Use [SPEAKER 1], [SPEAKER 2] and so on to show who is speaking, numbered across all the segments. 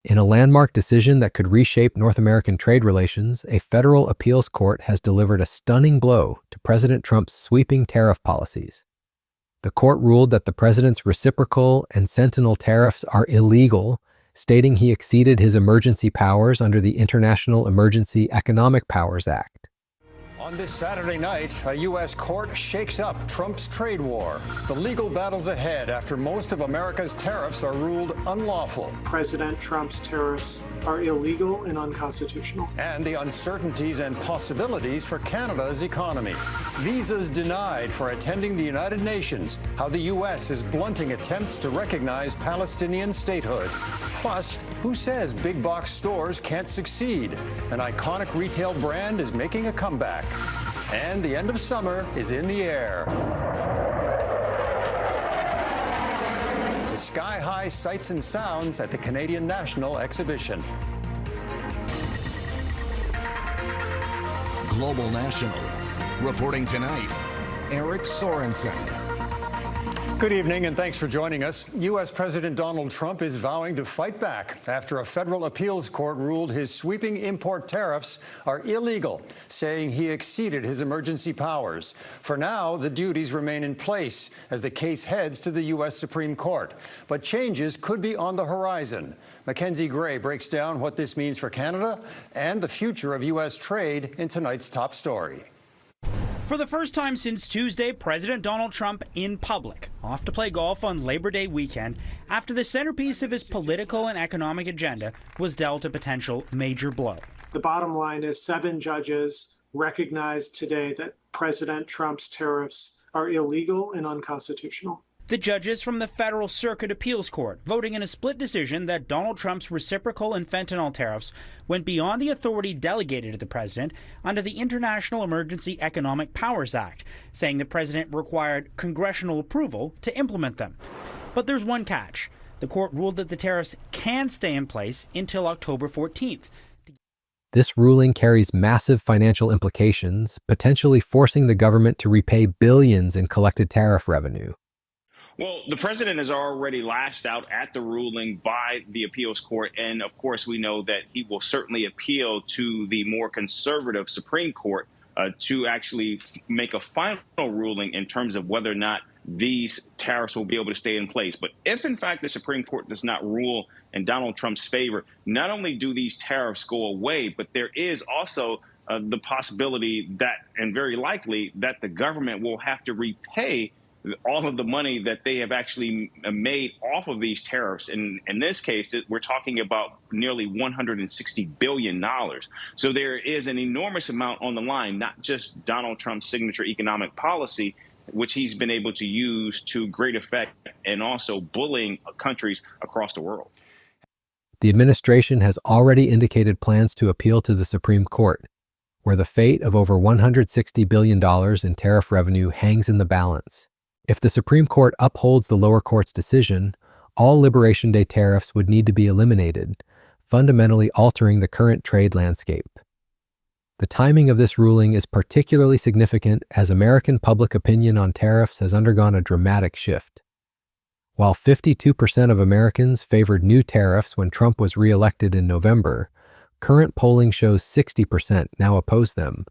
[SPEAKER 1] In a landmark decision that could reshape North American trade relations, a federal appeals court has delivered a stunning blow to President Trump's sweeping tariff policies. The court ruled that the president's reciprocal and sentinel tariffs are illegal, stating he exceeded his emergency powers under the International Emergency Economic Powers Act.
[SPEAKER 2] On this Saturday night, a U.S. court shakes up Trump's trade war. The legal battle's ahead after most of America's tariffs are ruled unlawful.
[SPEAKER 3] President Trump's tariffs are illegal and unconstitutional.
[SPEAKER 2] And the uncertainties and possibilities for Canada's economy. Visas denied for attending the United Nations. How the U.S. is blunting attempts to recognize Palestinian statehood. Plus, who says big box stores can't succeed? An iconic retail brand is making a comeback. And the end of summer is in the air. The sky-high sights and sounds at the Canadian National Exhibition.
[SPEAKER 4] Global National. Reporting tonight, Eric Sorensen.
[SPEAKER 2] Good evening, and thanks for joining us. U.S. President Donald Trump is vowing to fight back after a federal appeals court ruled his sweeping import tariffs are illegal, saying he exceeded his emergency powers. For now, the duties remain in place as the case heads to the U.S. Supreme Court. But changes could be on the horizon. Mackenzie Gray breaks down what this means for Canada and the future of U.S. trade in tonight's top story.
[SPEAKER 5] For the first time since Tuesday, President Donald Trump in public, off to play golf on Labor Day weekend after the centerpiece of his political and economic agenda was dealt a potential major blow.
[SPEAKER 3] The bottom line is 7 judges recognized today that President Trump's tariffs are illegal and unconstitutional.
[SPEAKER 5] The judges from the Federal Circuit Appeals Court voting in a split decision that Donald Trump's reciprocal and fentanyl tariffs went beyond the authority delegated to the president under the International Emergency Economic Powers Act, saying the president required congressional approval to implement them. But there's one catch. The court ruled that the tariffs can stay in place until October 14th.
[SPEAKER 1] This ruling carries massive financial implications, potentially forcing the government to repay billions in collected tariff revenue.
[SPEAKER 6] Well, the president has already lashed out at the ruling by the appeals court. And of course, we know that he will certainly appeal to the more conservative Supreme Court to actually make a final ruling in terms of whether or not these tariffs will be able to stay in place. But if, in fact, the Supreme Court does not rule in Donald Trump's favor, not only do these tariffs go away, but there is also the possibility that, and very likely, that the government will have to repay all of the money that they have actually made off of these tariffs. And in this case, we're talking about nearly $160 billion. So there is an enormous amount on the line, not just Donald Trump's signature economic policy, which he's been able to use to great effect, and also bullying countries across the world.
[SPEAKER 1] The administration has already indicated plans to appeal to the Supreme Court, where the fate of over $160 billion in tariff revenue hangs in the balance. If the Supreme Court upholds the lower court's decision, all Liberation Day tariffs would need to be eliminated, fundamentally altering the current trade landscape. The timing of this ruling is particularly significant as American public opinion on tariffs has undergone a dramatic shift. While 52% of Americans favored new tariffs when Trump was re-elected in November, current polling shows 60% now oppose them,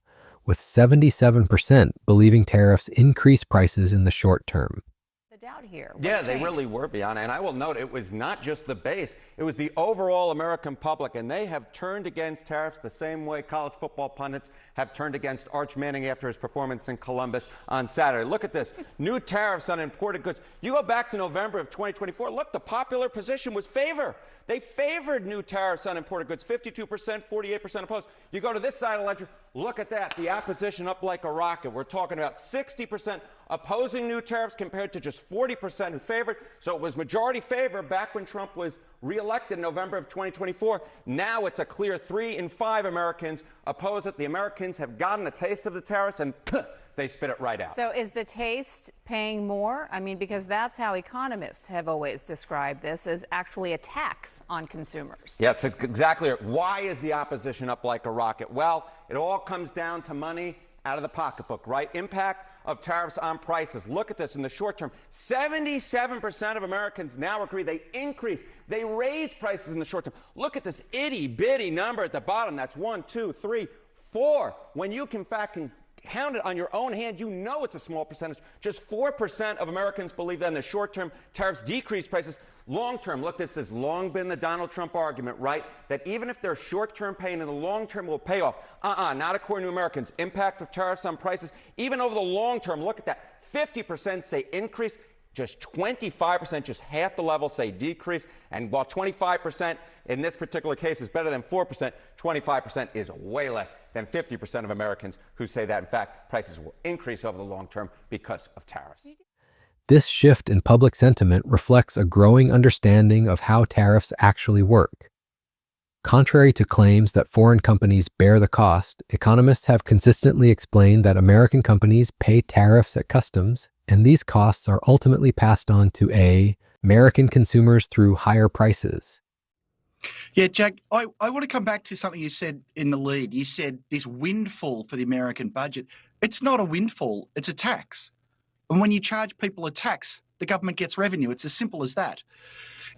[SPEAKER 1] with 77% believing tariffs increase prices in the short term.
[SPEAKER 7] The doubt here.
[SPEAKER 8] Yeah, they really were, Biana. And I will note, it was not just the base. It was the overall American public. And they have turned against tariffs the same way college football pundits have turned against Arch Manning after his performance in Columbus on Saturday. Look at this. New tariffs on imported goods. You go back to November of 2024. Look, the popular position was favor. They favored new tariffs on imported goods, 52%, 48% opposed. You go to this side of the ledger, look at that, the opposition up like a rocket. We're talking about 60% opposing new tariffs compared to just 40% who favored. So it was majority favor back when Trump was re-elected in November of 2024. Now it's a clear 3 in 5 Americans oppose it. The Americans have gotten a taste of the tariffs and they spit it right out.
[SPEAKER 7] So is the taste paying more? I mean, because that's how economists have always described this, as actually a tax on consumers.
[SPEAKER 8] Yes, it's exactly right. Why is the opposition up like a rocket? Well, it all comes down to money out of the pocketbook, right? Impact of tariffs on prices. Look at this in the short term. 77% of Americans now agree they raise prices in the short term. Look at this itty-bitty number at the bottom. That's 1, 2, 3, 4. When you in fact can count it on your own hand, you know it's a small percentage. Just 4% of Americans believe that in the short term, tariffs decrease prices. Long term, look, this has long been the Donald Trump argument, right? That even if they're short-term pain, in the long term will pay off. Not according to Americans. Impact of tariffs on prices, even over the long term, look at that. 50% say increase, just 25%, just half the level, say decrease. And while 25% in this particular case is better than 4%, 25% is way less than 50% of Americans who say that, in fact, prices will increase over the long term because of tariffs.
[SPEAKER 1] This shift in public sentiment reflects a growing understanding of how tariffs actually work. Contrary to claims that foreign companies bear the cost, economists have consistently explained that American companies pay tariffs at customs, and these costs are ultimately passed on to American consumers through higher prices.
[SPEAKER 9] Yeah, Jack, I want to come back to something you said in the lead. You said this windfall for the American budget. It's not a windfall, it's a tax. And when you charge people a tax, the government gets revenue. It's as simple as that.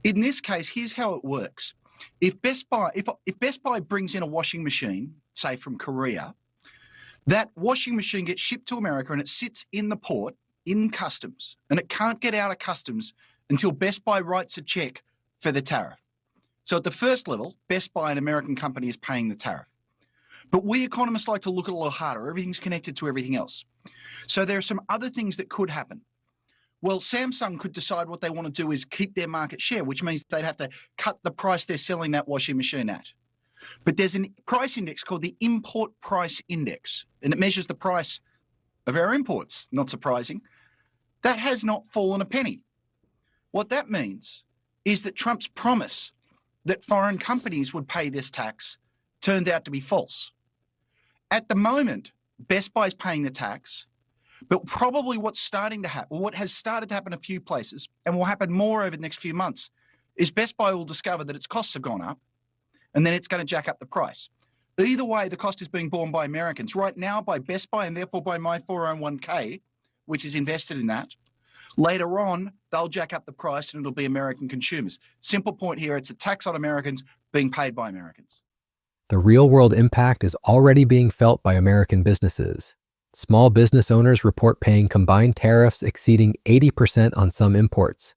[SPEAKER 9] In this case, here's how it works. If Best Buy brings in a washing machine, say from Korea, that washing machine gets shipped to America and it sits in the port in customs, and it can't get out of customs until Best Buy writes a check for the tariff. So at the first level, Best Buy, an American company, is paying the tariff. But we economists like to look at it a little harder. Everything's connected to everything else. So there are some other things that could happen. Well, Samsung could decide what they want to do is keep their market share, which means they'd have to cut the price they're selling that washing machine at. But there's a price index called the Import Price Index, and it measures the price of our imports, not surprising. That has not fallen a penny. What that means is that Trump's promise that foreign companies would pay this tax turned out to be false. At the moment, Best Buy is paying the tax, but probably what has started to happen a few places, and will happen more over the next few months, is Best Buy will discover that its costs have gone up, and then it's going to jack up the price. Either way, the cost is being borne by Americans. Right now, by Best Buy, and therefore by my 401k, which is invested in that. Later on, they'll jack up the price, and it'll be American consumers. Simple point here, it's a tax on Americans being paid by Americans.
[SPEAKER 1] The real-world impact is already being felt by American businesses. Small business owners report paying combined tariffs exceeding 80% on some imports,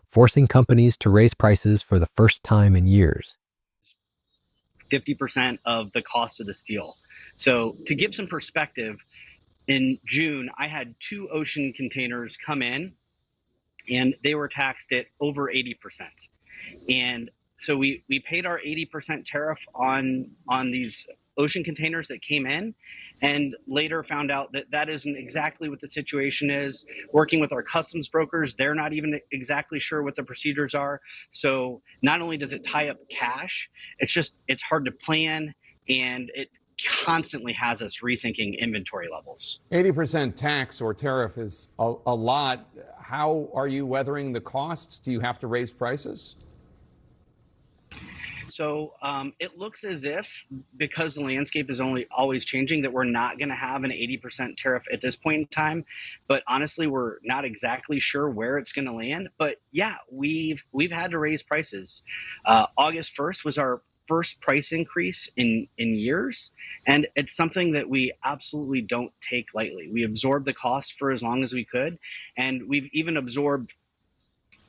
[SPEAKER 1] forcing companies to raise prices for the first time in years.
[SPEAKER 10] 50% of the cost of the steel. So to give some perspective, in June, I had 2 ocean containers come in, and they were taxed at over 80%. And so we paid our 80% tariff on these ocean containers that came in, and later found out that that isn't exactly what the situation is. Working with our customs brokers, they're not even exactly sure what the procedures are. So not only does it tie up cash, it's hard to plan, and it constantly has us rethinking inventory levels.
[SPEAKER 11] 80% tax or tariff is a lot. How are you weathering the costs? Do you have to raise prices?
[SPEAKER 10] So it looks as if, because the landscape is always changing, that we're not going to have an 80% tariff at this point in time. But honestly, we're not exactly sure where it's going to land. But yeah, we've had to raise prices. August 1st was our first price increase in years, and it's something that we absolutely don't take lightly. We absorbed the cost for as long as we could, and we've even absorbed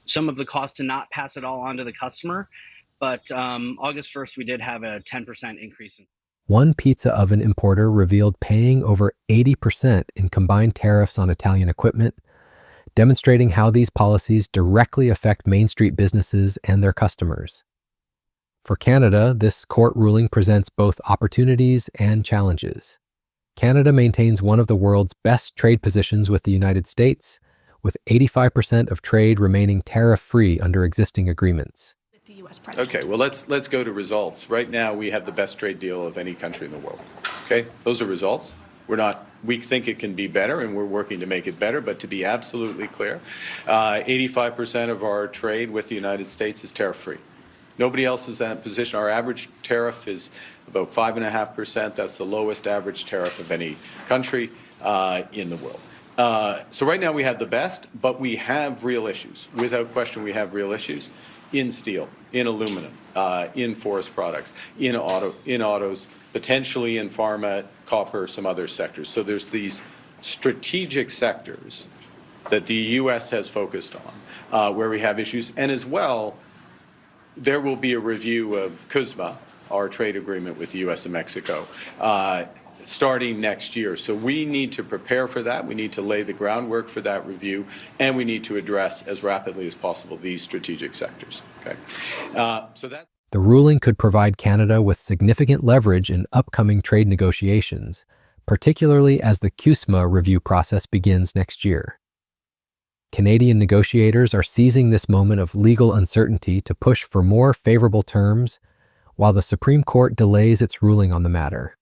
[SPEAKER 10] some of the cost to not pass it all on to the customer. But August 1st, we did have a 10% increase.
[SPEAKER 1] One pizza oven importer revealed paying over 80% in combined tariffs on Italian equipment, demonstrating how these policies directly affect Main Street businesses and their customers. For Canada, this court ruling presents both opportunities and challenges. Canada maintains one of the world's best trade positions with the United States, with 85% of trade remaining tariff-free under existing agreements.
[SPEAKER 12] Okay, well, let's go to results. Right now, we have the best trade deal of any country in the world. Okay, those are results. We think it can be better, and we're working to make it better. But to be absolutely clear, 85% of our trade with the United States is tariff-free. Nobody else is in that position. Our average tariff is about 5.5%. That's the lowest average tariff of any country in the world. So right now we have the best, but we have real issues. Without question, we have real issues in steel, in aluminum, in forest products, in autos, potentially in pharma, copper, some other sectors. So there's these strategic sectors that the U.S. has focused on, where we have issues. And as well, there will be a review of CUSMA, our trade agreement with the U.S. and Mexico, starting next year. So we need to prepare for that. We need to lay the groundwork for that review, and we need to address as rapidly as possible these strategic sectors. Okay.
[SPEAKER 1] The ruling could provide Canada with significant leverage in upcoming trade negotiations, particularly as the CUSMA review process begins next year. Canadian negotiators are seizing this moment of legal uncertainty to push for more favorable terms, while the Supreme Court delays its ruling on the matter.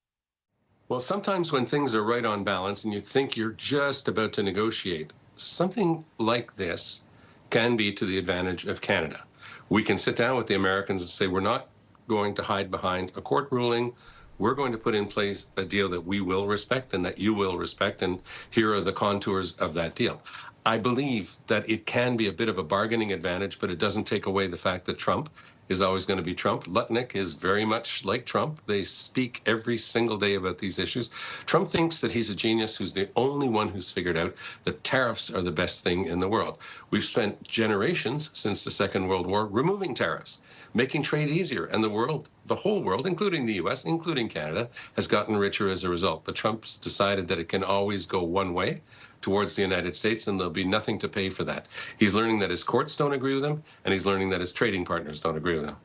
[SPEAKER 13] Well, sometimes when things are right on balance and you think you're just about to negotiate, something like this can be to the advantage of Canada. We can sit down with the Americans and say, we're not going to hide behind a court ruling. We're going to put in place a deal that we will respect and that you will respect, and here are the contours of that deal. I believe that it can be a bit of a bargaining advantage, but it doesn't take away the fact that Trump is always going to be Trump. Lutnick is very much like Trump. They speak every single day about these issues. Trump thinks that he's a genius who's the only one who's figured out that tariffs are the best thing in the world. We've spent generations since the Second World War removing tariffs, making trade easier, and the whole world, including the US, including Canada, has gotten richer as a result. But Trump's decided that it can always go one way, towards the United States, and there'll be nothing to pay for that. He's learning that his courts don't agree with him, and he's learning that his trading partners don't agree with him.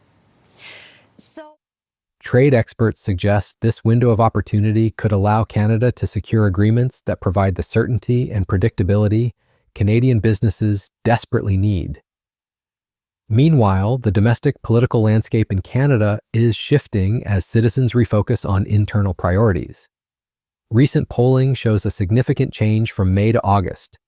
[SPEAKER 1] Trade experts suggest this window of opportunity could allow Canada to secure agreements that provide the certainty and predictability Canadian businesses desperately need. Meanwhile, the domestic political landscape in Canada is shifting as citizens refocus on internal priorities. Recent polling shows a significant change from May to August,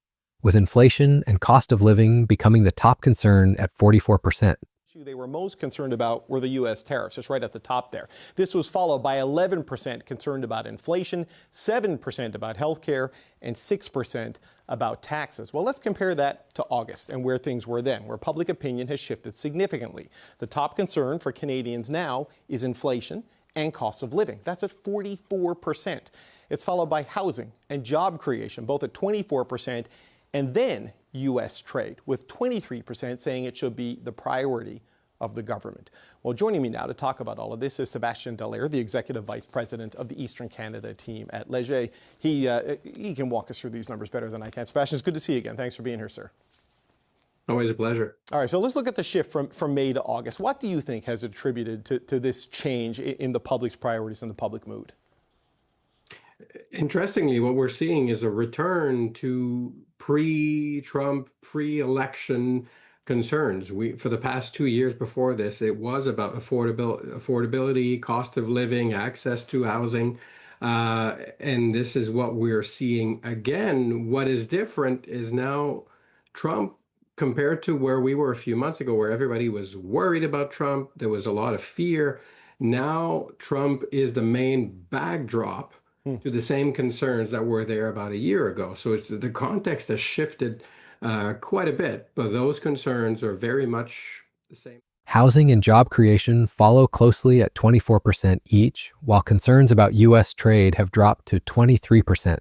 [SPEAKER 1] with inflation and cost of living becoming the top concern at 44%.
[SPEAKER 14] They were most concerned about were the U.S. tariffs, just right at the top there. This was followed by 11% concerned about inflation, 7% about health care, and 6% about taxes. Well, let's compare that to August and where things were then, where public opinion has shifted significantly. The top concern for Canadians now is inflation and cost of living. That's at 44%. It's followed by housing and job creation, both at 24%, and then U.S. trade, with 23% saying it should be the priority of the government. Well, joining me now to talk about all of this is Sébastien Dallaire, the Executive Vice President of the Eastern Canada team at Leger. He can walk us through these numbers better than I can. Sébastien, it's good to see you again. Thanks for being here, sir.
[SPEAKER 15] Always a pleasure.
[SPEAKER 14] All right, so let's look at the shift from May to August. What do you think has attributed to this change in the public's priorities and the public mood?
[SPEAKER 15] Interestingly, what we're seeing is a return to pre-Trump, pre-election concerns. For the past 2 years before this, it was about affordability, cost of living, access to housing, and this is what we're seeing again. What is different is now Trump, compared to where we were a few months ago, where everybody was worried about Trump, there was a lot of fear. Now Trump is the main backdrop to the same concerns that were there about a year ago. So the context has shifted quite a bit, but those concerns are very much the same.
[SPEAKER 1] Housing and job creation follow closely at 24% each, while concerns about U.S. trade have dropped to 23%.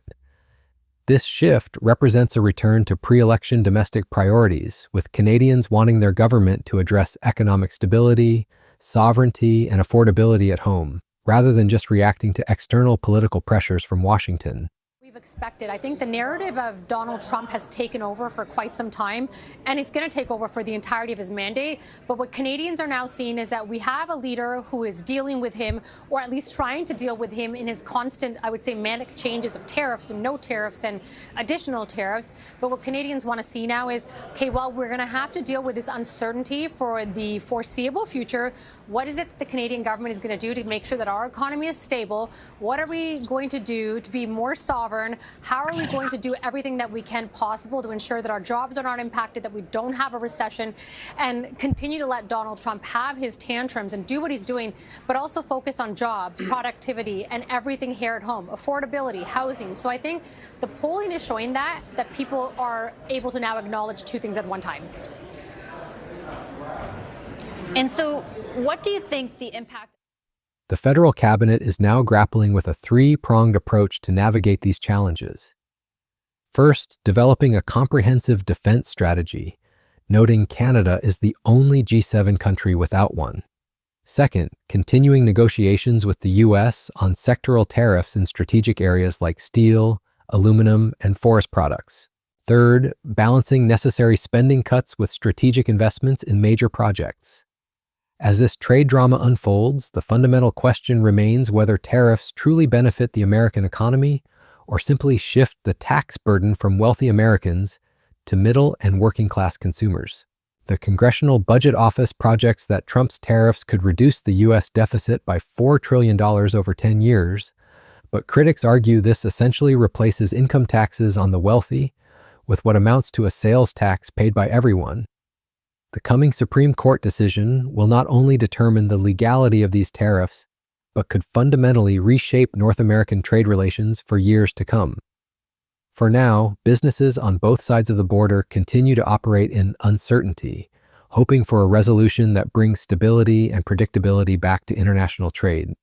[SPEAKER 1] This shift represents a return to pre-election domestic priorities, with Canadians wanting their government to address economic stability, sovereignty, and affordability at home, rather than just reacting to external political pressures from Washington.
[SPEAKER 16] We've expected. I think the narrative of Donald Trump has taken over for quite some time, and it's going to take over for the entirety of his mandate. But what Canadians are now seeing is that we have a leader who is dealing with him, or at least trying to deal with him in his constant, I would say, manic changes of tariffs and no tariffs and additional tariffs. But what Canadians want to see now is, okay, well, we're going to have to deal with this uncertainty for the foreseeable future. What is it that the Canadian government is going to do to make sure that our economy is stable? What are we going to do to be more sovereign return? How are we going to do everything that we can possible to ensure that our jobs are not impacted, that we don't have a recession, and continue to let Donald Trump have his tantrums and do what he's doing, but also focus on jobs, productivity, and everything here at home, affordability, housing. So I think the polling is showing that people are able to now acknowledge two things at one time.
[SPEAKER 7] And so what do you think the impact?
[SPEAKER 1] The federal cabinet is now grappling with a three-pronged approach to navigate these challenges. First, developing a comprehensive defense strategy, noting Canada is the only G7 country without one. Second, continuing negotiations with the U.S. on sectoral tariffs in strategic areas like steel, aluminum, and forest products. Third, balancing necessary spending cuts with strategic investments in major projects. As this trade drama unfolds, the fundamental question remains whether tariffs truly benefit the American economy or simply shift the tax burden from wealthy Americans to middle and working class consumers. The Congressional Budget Office projects that Trump's tariffs could reduce the U.S. deficit by $4 trillion over 10 years, but critics argue this essentially replaces income taxes on the wealthy with what amounts to a sales tax paid by everyone. The coming Supreme Court decision will not only determine the legality of these tariffs, but could fundamentally reshape North American trade relations for years to come. For now, businesses on both sides of the border continue to operate in uncertainty, hoping for a resolution that brings stability and predictability back to international trade.